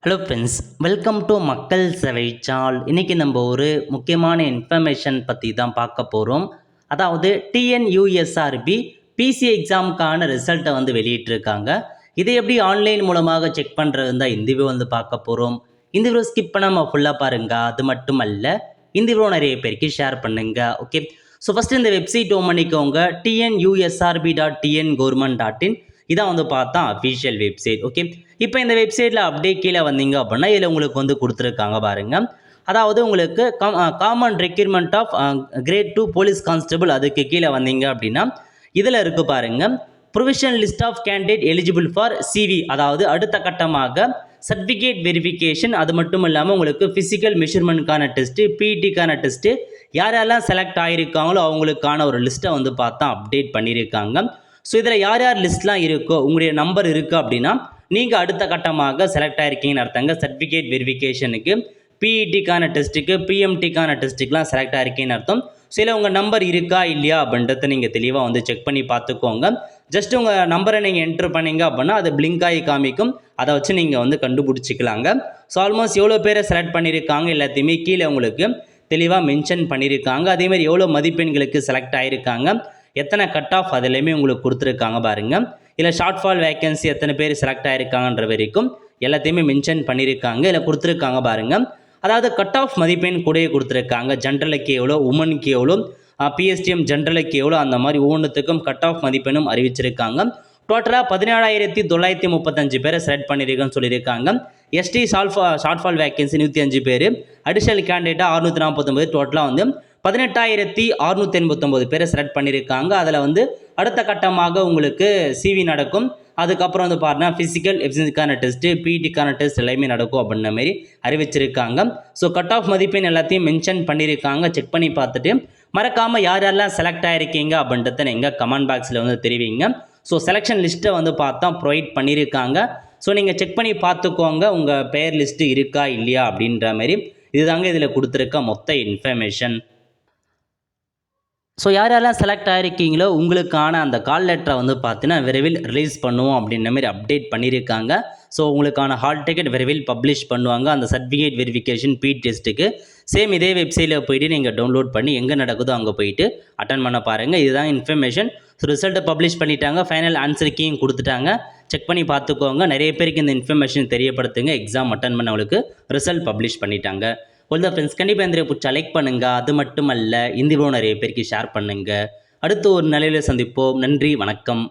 Hello friends, welcome to மக்கள் சேவை சால். இன்றைக்கி நம்ம ஒரு முக்கியமான இன்ஃபர்மேஷன் பற்றி தான் பார்க்க போகிறோம். அதாவது டிஎன்யூஎஸ்ஆர்பி பிசி எக்ஸாமுக்கான ரிசல்ட்டை வெளியிட்டிருக்காங்க. இதை எப்படி ஆன்லைன் மூலமாக செக் பண்ணுறதுன்னு தான் இந்த வீடியோ பார்க்க போகிறோம். இந்த வீடியோ ஸ்கிப் பண்ணாமல் ஃபுல்லாக பாருங்கள். அது மட்டும் அல்ல, இந்த வீடியோ நிறைய பேருக்கு ஷேர் பண்ணுங்கள். ஓகே, ஸோ ஃபஸ்ட்டு இந்த வெப்சைட் ஓப்பன் பண்ணிக்கோங்க. TNUSRB.TN-Government.in இதான் பார்த்தா அஃபிஷியல் வெப்சைட். ஓகே, இப்போ இந்த வெப்சைட்டில் அப்படியே கீழே வந்தீங்க அப்படின்னா இதில் உங்களுக்கு கொடுத்துருக்காங்க பாருங்கள். அதாவது உங்களுக்கு common requirement of grade 2 police constable, அதுக்கு கீழே வந்தீங்க அப்படின்னா இதில் இருக்குது பாருங்கள், provisional list of candidate eligible for CV, அதாவது அடுத்த கட்டமாக சர்டிஃபிகேட் வெரிஃபிகேஷன். அது மட்டும் இல்லாமல் உங்களுக்கு ஃபிசிக்கல் மெஷர்மெண்ட்கான டெஸ்ட்டு, பிஇடிக்கான டெஸ்ட்டு, யாரெல்லாம் செலக்ட் ஆகியிருக்காங்களோ அவங்களுக்கான ஒரு லிஸ்ட்டை பார்த்தா அப்டேட் பண்ணியிருக்காங்க. ஸோ இதில் யார் யார் லிஸ்ட்லாம் இருக்கோ உங்களுடைய நம்பர் இருக்குது அப்படின்னா நீங்கள் அடுத்த கட்டமாக செலக்ட் ஆகிருக்கீங்கன்னு அர்த்தங்க. சர்டிஃபிகேட் வெரிஃபிகேஷனுக்கு, பிஇடிக்கான டெஸ்ட்டுக்கு, பிஎம்டிக்கான டெஸ்ட்டுக்கெலாம் செலக்ட் ஆகிருக்கீங்கன்னு அர்த்தம். சில உங்கள் நம்பர் இருக்கா இல்லையா அப்படின்றத நீங்கள் தெளிவாக செக் பண்ணி பார்த்துக்கோங்க. ஜஸ்ட் உங்கள் நம்பரை நீங்கள் என்ட்ரு பண்ணிங்க அப்படின்னா அது பிளிங்க் ஆகி காமிக்கும். அதை வச்சு நீங்கள் கண்டுபிடிச்சிக்கலாங்க. ஸோ ஆல்மோஸ்ட் எவ்வளோ பேரை செலக்ட் பண்ணியிருக்காங்க எல்லாத்தையுமே கீழே உங்களுக்கு தெளிவாக மென்ஷன் பண்ணியிருக்காங்க. அதேமாதிரி எவ்வளோ மதிப்பெண்களுக்கு செலக்ட் ஆகியிருக்காங்க, எத்தனை கட் ஆஃப் அதிலையுமே உங்களுக்கு கொடுத்துருக்காங்க பாருங்கள். இல்லை ஷார்ட் ஃபால் வேக்கன்சி எத்தனை பேர் செலக்ட் ஆகிருக்காங்கன்ற வரைக்கும் எல்லாத்தையுமே மென்ஷன் பண்ணியிருக்காங்க. இல்லை கொடுத்துருக்காங்க பாருங்கள். அதாவது கட் ஆஃப் மதிப்பெண் கூடயே கொடுத்துருக்காங்க. ஜென்ரலுக்கு எவ்வளோ, உமனுக்கு எவ்வளோ, பிஎஸ்டிஎம் ஜென்ரலுக்கு எவ்வளோ, அந்த மாதிரி ஒவ்வொன்றுத்துக்கும் கட் ஆஃப் மதிப்பெண்ணும் அறிவிச்சிருக்காங்க. டோட்டலாக 17,935 பேரை செலக்ட் பண்ணியிருக்கேன்னு சொல்லியிருக்காங்க. எஸ்டி ஷார்ட் ஃபால் வேக்கன்சி 105 பேர், அடிஷனல் கேண்டிடேட்டாக 649, டோட்டலாக 18,689 பேரை செலக்ட் பண்ணியிருக்காங்க. அதில் அடுத்த கட்டமாக உங்களுக்கு சிவி நடக்கும். அதுக்கப்புறம் பாருங்கள் ஃபிசிக்கல் எஃபிஷியன்சிக்கான டெஸ்ட்டு, பிஇடிக்கான டெஸ்ட் எல்லாமே நடக்கும் அப்படின்ற மாதிரி அறிவிச்சிருக்காங்க. ஸோ கட் ஆஃப் மதிப்பெண் எல்லாத்தையும் மென்ஷன் பண்ணியிருக்காங்க. செக் பண்ணி பார்த்துட்டு மறக்காமல் யார் யாரெல்லாம் செலக்ட் ஆகிருக்கீங்க அப்படின்றத நீங்கள் கமெண்ட் பாக்ஸில் தெரிவிங்க. ஸோ செலெக்ஷன் லிஸ்ட்டை பார்த்தா ப்ரொவைட் பண்ணியிருக்காங்க. ஸோ நீங்கள் செக் பண்ணி பார்த்துக்கோங்க உங்கள் பெயர் லிஸ்ட்டு இருக்கா இல்லையா அப்படின்ற மாதிரி. இதுதாங்க இதில் கொடுத்துருக்க மொத்த இன்ஃபர்மேஷன். ஸோ யாரெல்லாம் செலக்ட் ஆகிருக்கீங்களோ உங்களுக்கான அந்த கால் லெட்டரை பார்த்தீங்கன்னா விரைவில் ரிலீஸ் பண்ணுவோம் அப்படின்ற மாதிரி அப்டேட் பண்ணியிருக்காங்க. ஸோ உங்களுக்கான ஹால் டிக்கெட் விரைவில் பப்ளிஷ் பண்ணுவாங்க. அந்த சர்டிஃபிகேட் வெரிஃபிகேஷன் பி டெஸ்ட்டுக்கு சேம் இதே வெப்சைட்டில் போய்ட்டு நீங்கள் டவுன்லோட் பண்ணி எங்கே நடக்குதோ அங்கே போயிட்டு அட்டன் பண்ண பாருங்கள். இதுதான் இன்ஃபர்மேஷன். ஸோ ரிசல்ட்டை பப்ளிஷ் பண்ணிட்டாங்க. ஃபைனல் ஆன்சர் கீயும் கொடுத்துட்டாங்க. செக் பண்ணி பார்த்துக்கோங்க. நிறைய பேருக்கு இந்த இன்ஃபர்மேஷன் தெரியப்படுத்துங்க. எக்ஸாம் அட்டன் பண்ணவங்களுக்கு ரிசல்ட் பப்ளிஷ் பண்ணிட்டாங்க. ஒருத்தர் ஃப்ரெண்ட்ஸ் கண்டிப்பாக இந்த பிடிச்சா லைக் பண்ணுங்கள். அது மட்டும் அல்ல, இந்த வீடியோ நிறைய பேருக்கு ஷேர் பண்ணுங்கள். அடுத்து ஒரு நிலையில் சந்திப்போம். நன்றி, வணக்கம்.